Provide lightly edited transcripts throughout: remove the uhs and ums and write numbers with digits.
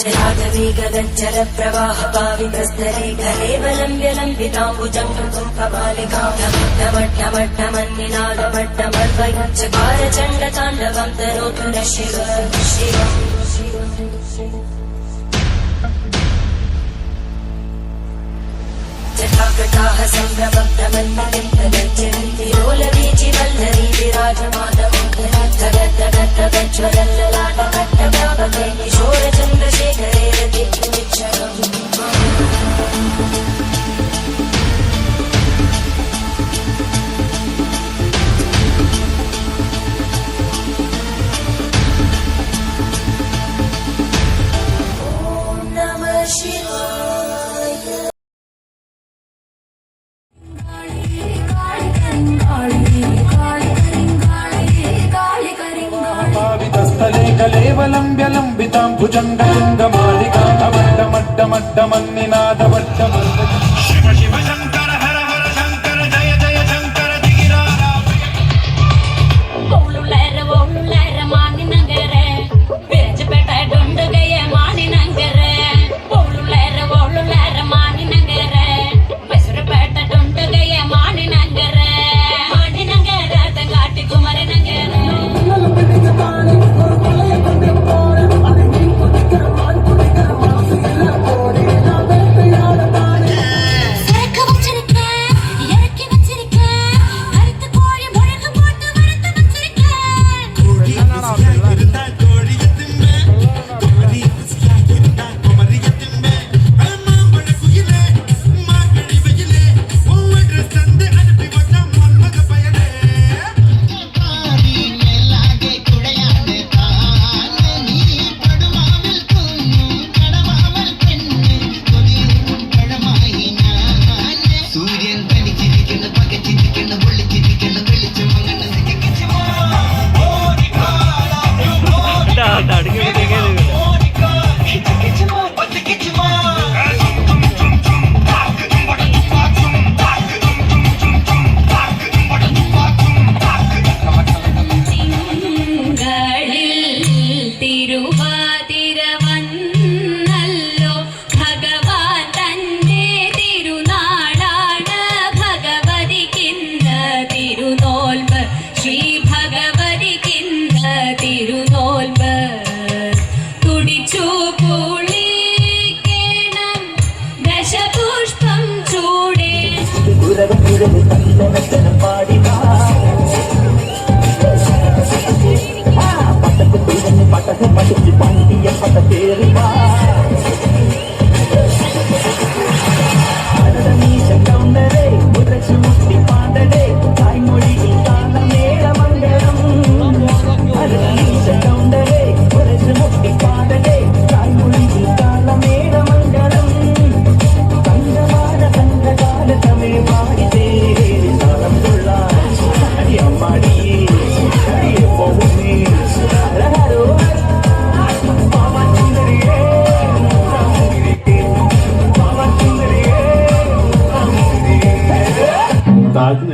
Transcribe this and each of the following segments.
रागवीगगज्जल प्रवाह पावितस्तरे कलेवलम्ब्यलम्बिताम्बुजङ्गं तुङ्गमालिकामट्टमट्टमट्टमन्निनादमट्टमर्वयुच्चकार चण्डताण्डवं तनोतु न शिव जटाकटाः सम्भ्रमभ्रमन्निलिं तदज्जन्ति लोलवीचि वल्लरी विराजमानमङ्गलज्जगद्जगद्जगज्ज्वलल्ललाटकट्टव्यापके किशोरचन्द्रशेखरे रतिक्षणम् ॐ नमः शिवाय। पावितस्थले कलेवलम्ब्यलम्बितां भुजङ्गलिङ्गमालिकामट्टमट्टमट्टमन्निनादवट्टमर्व शिव शिव शङ्कर हर हर शङ्कर जय जय शङ्कर दिगिरारा ओलुलैर मानिनगरे बेजपेट डोंडगये मानिनगरे ओलुलैर मानिनगरे मैसूरपेट डोंडगये मानिनगरे तंगाटी कुमारनगरे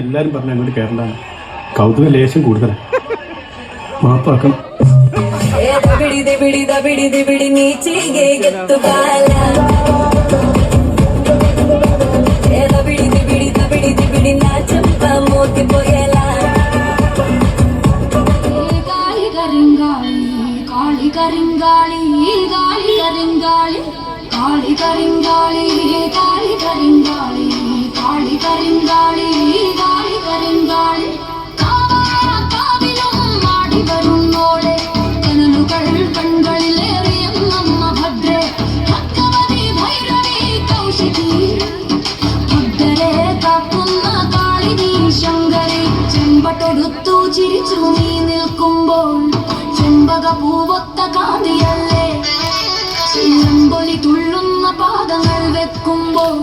എല്ലാവരും പറഞ്ഞ അങ്ങോട്ട് കയറേണ്ടതാണ്. കൗതുക ലേശം കൂടുതലാണ്. മാപ്പാക്കണം. പൂവൊത്ത കാന്തിയല്ലേ ചിലമ്പൊലി തുള്ളുന്ന പാദങ്ങൾ വെക്കുമ്പോൾ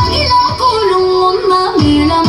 അഖിലാ കോലും ഒന്ന മേളം